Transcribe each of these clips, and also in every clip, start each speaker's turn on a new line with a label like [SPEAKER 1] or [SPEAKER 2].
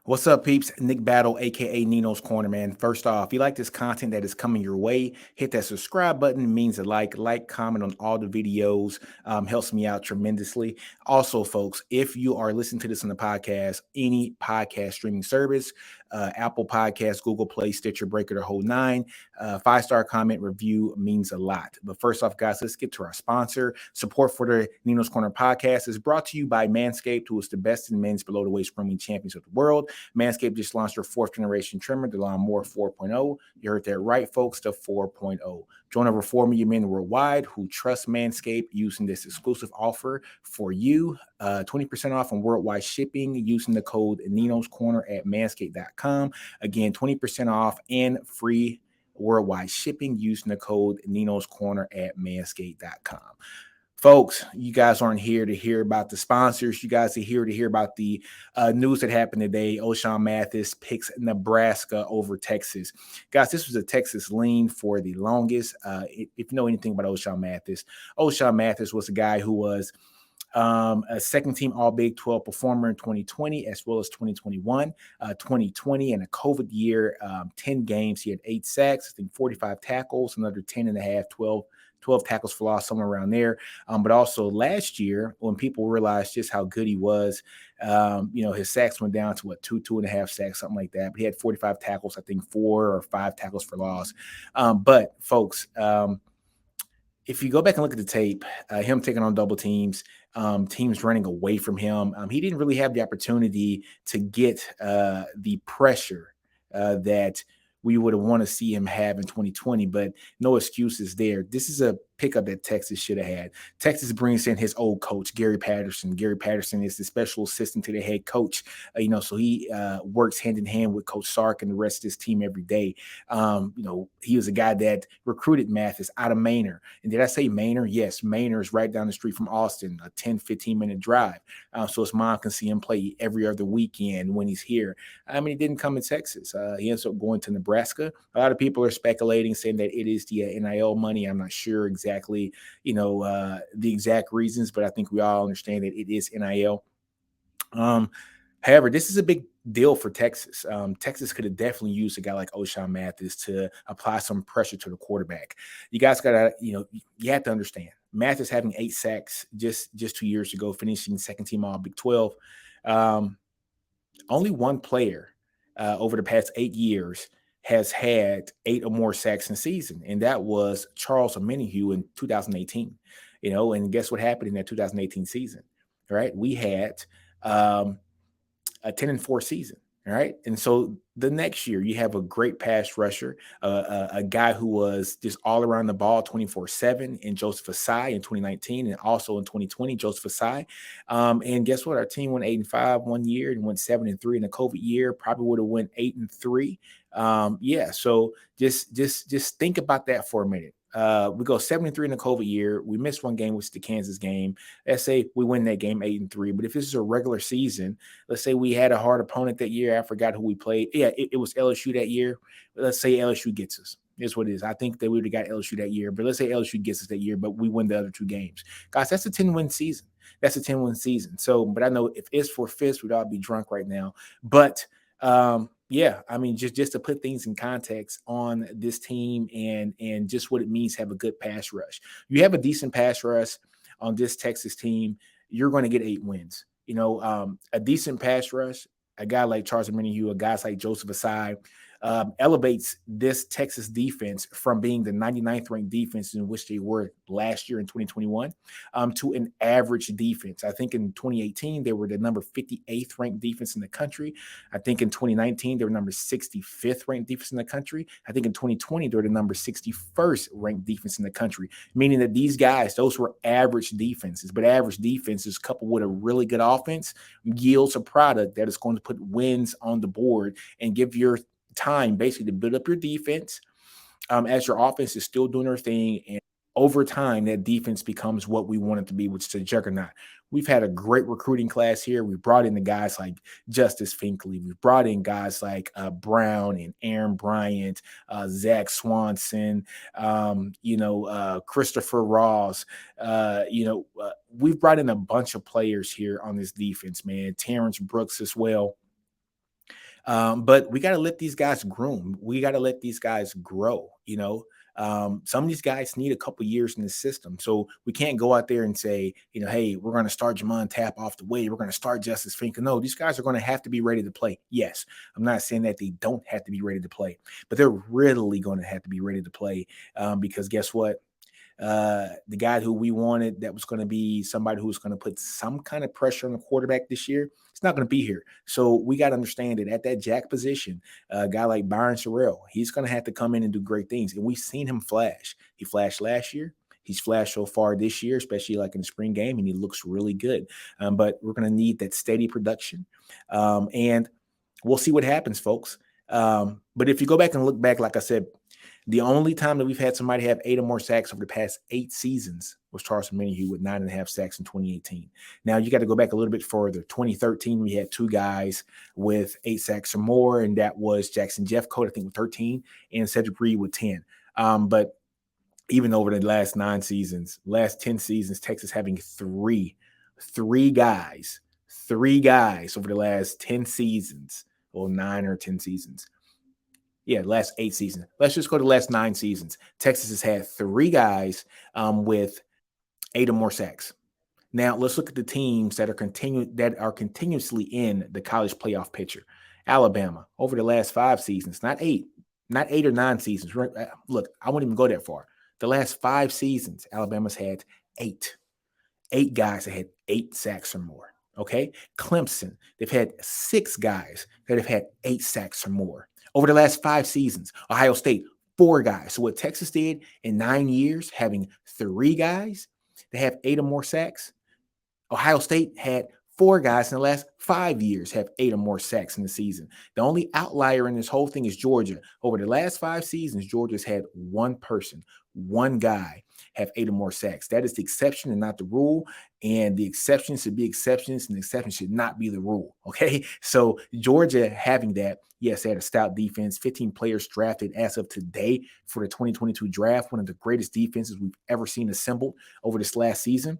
[SPEAKER 1] What's up, peeps? Nick Battle, aka NinosCorner, man. First off, if you like this content that is coming your way, hit that subscribe button. It means a like, comment on all the videos. Helps me out tremendously. Also, folks, if you are listening to this on the podcast, any podcast streaming service, Apple Podcasts, Google Play, Stitcher, Breaker, the whole nine, 5-star comment review means a lot. But first off, guys, let's get to our sponsor. Support for the Ninos Corner podcast is brought to you by Manscaped, who is the best in men's below the waist grooming champions of the world. Manscaped just launched their fourth generation trimmer, the Lawnmower 4.0. You heard that right, folks, the 4.0. Join over 4 million men worldwide who trust Manscaped using this exclusive offer for you. 20% off on worldwide shipping using the code NinosCorner at manscaped.com. Again, 20% off and free worldwide shipping using the code NinosCorner at manscaped.com. Folks, you guys aren't here to hear about the sponsors. You guys are here to hear about the news that happened today. Ochaun Mathis picks Nebraska over Texas. Guys, this was a Texas lean for the longest. If you know anything about Ochaun Mathis was a guy who was a second team All Big 12 performer in 2020 as well as 2021. 2020 in a COVID year, 10 games. He had 8 sacks, I think 45 tackles, another 10 and a half, 12 tackles for loss, somewhere around there. But also last year, when people realized just how good he was, his sacks went down to two and a half sacks, something like that. But he had 45 tackles, I think 4 or 5 tackles for loss. But folks, if you go back and look at the tape, him taking on double teams, teams running away from him, he didn't really have the opportunity to get the pressure that we would have want to see him have in 2020, but no excuses there. This is a pickup that Texas should have had. Texas brings in his old coach, Gary Patterson. Gary Patterson is the special assistant to the head coach, so he works hand in hand with Coach Sark and the rest of his team every day. He was a guy that recruited Mathis out of Manor. And did I say Manor? Yes, Manor is right down the street from Austin, a 10, 15-minute drive. So his mom can see him play every other weekend when he's here. He didn't come to Texas. He ends up going to Nebraska. A lot of people are speculating, saying that it is the NIL money. I'm not sure exactly, the exact reasons, but I think we all understand that it is NIL. However, this is a big deal for Texas. Texas could have definitely used a guy like Ochaun Mathis to apply some pressure to the quarterback. You guys got to, you have to understand. Mathis having 8 sacks just 2 years ago, finishing second team All Big 12. Only one player over the past 8 years has had 8 or more sacks in a season, and that was Charles Omenihu in 2018. And guess what happened in that 2018 season? Right, we had a 10-4 season. All right. And so the next year, you have a great pass rusher, a guy who was just all around the ball 24/7 in Joseph Asai in 2019, and also in 2020, Joseph Asai. And guess what? Our team went 8-5 one year and went 7-3 in the COVID year. Probably would have went 8-3. So just think about that for a minute. We go 7-3 in the COVID year. We missed one game, which is the Kansas game. Let's say we win that game 8-3. But if this is a regular season, let's say we had a hard opponent that year. I forgot who we played. Yeah, it was LSU that year. Let's say LSU gets us. Is what it is. I think that we would have got LSU that year. But let's say LSU gets us that year, but we win the other 2 games. Guys, that's a 10-win season. That's a 10-win season. So, but I know if it's for fifths, we'd all be drunk right now. But just to put things in context on this team and just what it means to have a good pass rush. You have a decent pass rush on this Texas team, you're going to get 8 wins. A decent pass rush, a guy like Charles Omenihu, a guy like Joseph Asai, elevates this Texas defense from being the 99th ranked defense in which they were last year in 2021 to an average defense. I think in 2018, they were the number 58th ranked defense in the country. I think in 2019, they were number 65th ranked defense in the country. I think in 2020, they were the number 61st ranked defense in the country, meaning that these guys, those were average defenses, but average defenses coupled with a really good offense yields a product that is going to put wins on the board and give your time basically to build up your defense as your offense is still doing their thing. And over time, that defense becomes what we want it to be, which is a juggernaut. We've had a great recruiting class here. We brought in the guys like Justice Finkley. We've brought in guys like Brown and Aaron Bryant, Zach Swanson, Christopher Ross. We've brought in a bunch of players here on this defense, man. Terrence Brooks as well. But we got to let these guys groom. We got to let these guys grow. Some of these guys need a couple years in the system, so we can't go out there and say, hey, we're going to start Jamon Tap off the way. We're going to start Justice Finkel. No, these guys are going to have to be ready to play. Yes, I'm not saying that they don't have to be ready to play, but they're really going to have to be ready to play because guess what? The guy who we wanted that was going to be somebody who was going to put some kind of pressure on the quarterback this year, it's not going to be here. So we got to understand that at that jack position, a guy like Byron Sorrell, he's going to have to come in and do great things. And we've seen him flash. He flashed last year. He's flashed so far this year, especially like in the spring game, and he looks really good. But we're going to need that steady production. And we'll see what happens, folks. But if you go back and look back, like I said, the only time that we've had somebody have 8 or more sacks over the past 8 seasons was Charleston Minihue with 9.5 sacks in 2018. Now, you got to go back a little bit further. 2013, we had 2 guys with 8 sacks or more, and that was Jackson Jeffcoat, I think, with 13, and Cedric Reed with 10. But even over the last 10 seasons, Texas having three guys over the last 10 seasons, or 9 or 10 seasons. Yeah, last 8 seasons. Let's just go to the last 9 seasons. Texas has had 3 guys with 8 or more sacks. Now let's look at the teams that are continuously in the college playoff picture. Alabama over the last 5 seasons, not 8 or 9 seasons. Look, I won't even go that far. The last 5 seasons, Alabama's had 8 guys that had 8 sacks or more. Okay, Clemson, they've had 6 guys that have had 8 sacks or more. Over the last 5 seasons, Ohio State, 4 guys. So what Texas did in 9 years, having 3 guys that have 8 or more sacks, Ohio State had 4 guys in the last 5 years have 8 or more sacks in the season. The only outlier in this whole thing is Georgia. Over the last 5 seasons, Georgia's had 1 guy have 8 or more sacks. That is the exception and not the rule. And the exceptions should be exceptions, and the exceptions should not be the rule. Okay. So Georgia having that, yes, they had a stout defense, 15 players drafted as of today for the 2022 draft, one of the greatest defenses we've ever seen assembled over this last season.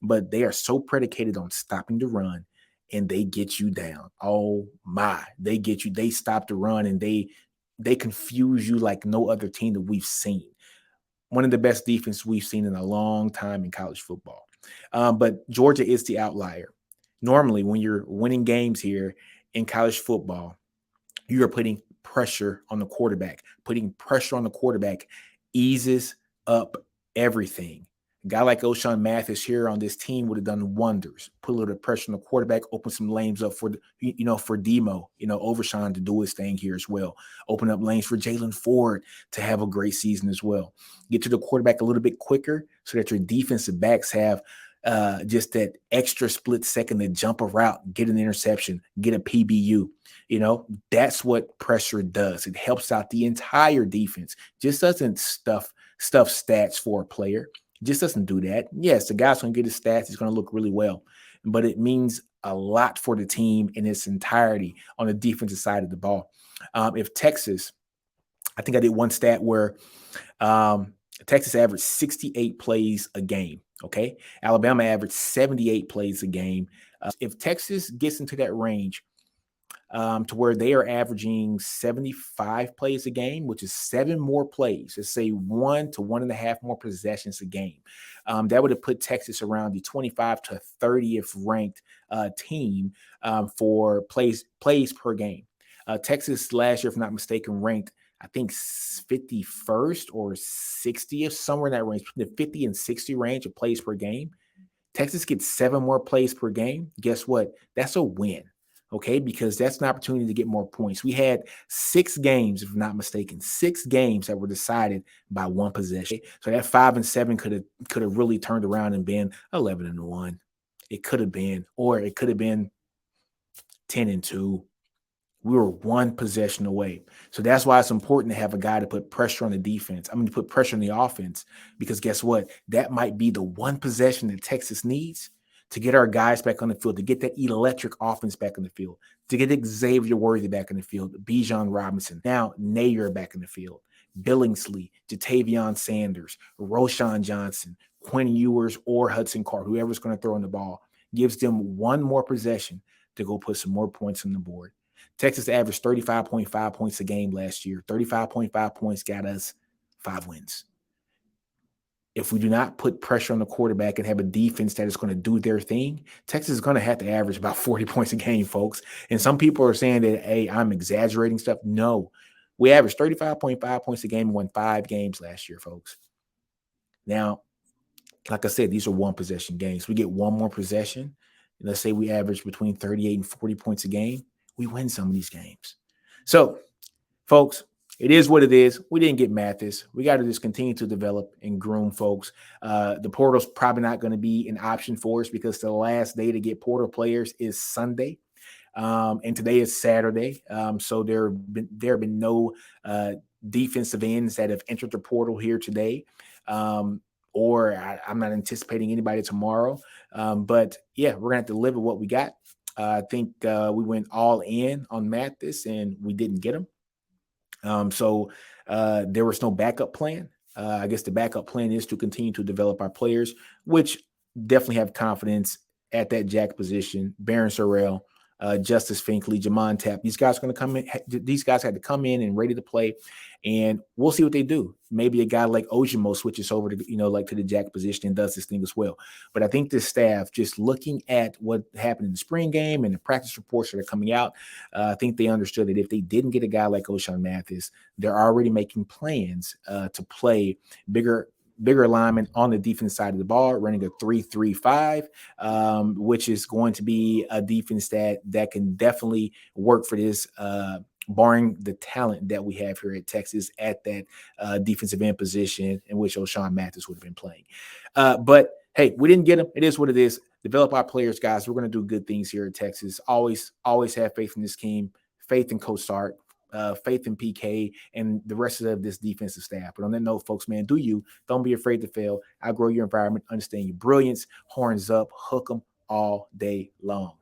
[SPEAKER 1] But they are so predicated on stopping the run, and they get you down. Oh my, they get you. They stop the run, and they confuse you like no other team that we've seen. One of the best defenses we've seen in a long time in college football. But Georgia is the outlier. Normally, when you're winning games here in college football, you are putting pressure on the quarterback. Putting pressure on the quarterback eases up everything. A guy like Ochaun Mathis here on this team would have done wonders. Put a little pressure on the quarterback, open some lanes up for Demo, Overshawn to do his thing here as well. Open up lanes for Jalen Ford to have a great season as well. Get to the quarterback a little bit quicker so that your defensive backs have just that extra split second to jump a route, get an interception, get a PBU. That's what pressure does. It helps out the entire defense. Just doesn't stuff stats for a player. Just doesn't do that. Yes, the guy's going to get his stats. He's going to look really well, but it means a lot for the team in its entirety on the defensive side of the ball. If Texas, I think I did one stat where Texas averaged 68 plays a game. Okay. Alabama averaged 78 plays a game. If Texas gets into that range, to where they are averaging 75 plays a game, which is 7 more plays. Let's say 1 to 1.5 more possessions a game. That would have put Texas around the 25 to 30th ranked team for plays per game. Texas last year, if I'm not mistaken, ranked, I think, 51st or 60th, somewhere in that range, between the 50 and 60 range of plays per game. Texas gets 7 more plays per game. Guess what? That's a win. Okay, because that's an opportunity to get more points. We had 6 games, if I'm not mistaken, 6 games that were decided by 1 possession. So that 5 and 7 could have really turned around and been 11 and 1. It could have been, or it could have been 10 and 2. We were 1 possession away. So that's why it's important to have a guy to put pressure on the defense. To put pressure on the offense, because guess what? That might be the 1 possession that Texas needs to get our guys back on the field, to get that electric offense back on the field, to get Xavier Worthy back on the field, Bijan Robinson, now Nayer back in the field, Billingsley, Jatavion Sanders, Roschon Johnson, Quinn Ewers, or Hudson Card, whoever's going to throw in the ball, gives them 1 more possession to go put some more points on the board. Texas averaged 35.5 points a game last year. 35.5 points got us 5 wins. If we do not put pressure on the quarterback and have a defense that is going to do their thing, Texas is going to have to average about 40 points a game, folks. And some people are saying that, hey, I'm exaggerating stuff. No, we averaged 35.5 points a game and won 5 games last year, folks. Now, like I said, these are one possession games. We get one more possession. Let's say we average between 38 and 40 points a game. We win some of these games. So, folks, it is what it is. We didn't get Mathis. We got to just continue to develop and groom folks. The portal's probably not going to be an option for us because the last day to get portal players is Sunday. And today is Saturday. So there have been no defensive ends that have entered the portal here today. Or I'm not anticipating anybody tomorrow. But yeah, we're going to have to live with what we got. I think we went all in on Mathis and we didn't get him. So there was no backup plan. I guess the backup plan is to continue to develop our players, which definitely have confidence at that jack position. Baron Sorrell, Justice Finkley, Jamon Tapp. These guys are going to come in. These guys had to come in and ready to play, and we'll see what they do. Maybe a guy like Ochaun switches over to to the jack position and does this thing as well. But I think this staff, just looking at what happened in the spring game and the practice reports that are coming out, I think they understood that if they didn't get a guy like Ochaun Mathis, they're already making plans to play bigger alignment on the defense side of the ball, running a 3-3-5, which is going to be a defense that can definitely work for this, barring the talent that we have here at Texas at that defensive end position in which Ochaun Mathis would have been playing. But hey, we didn't get him. It is what it is. Develop our players, guys. We're going to do good things here at Texas. Always have faith in this team, faith in Coach Sark, faith in PK and the rest of this defensive staff. But on that note, folks, man, don't be afraid to fail. Outgrow your environment, understand your brilliance, horns up, hook them all day long.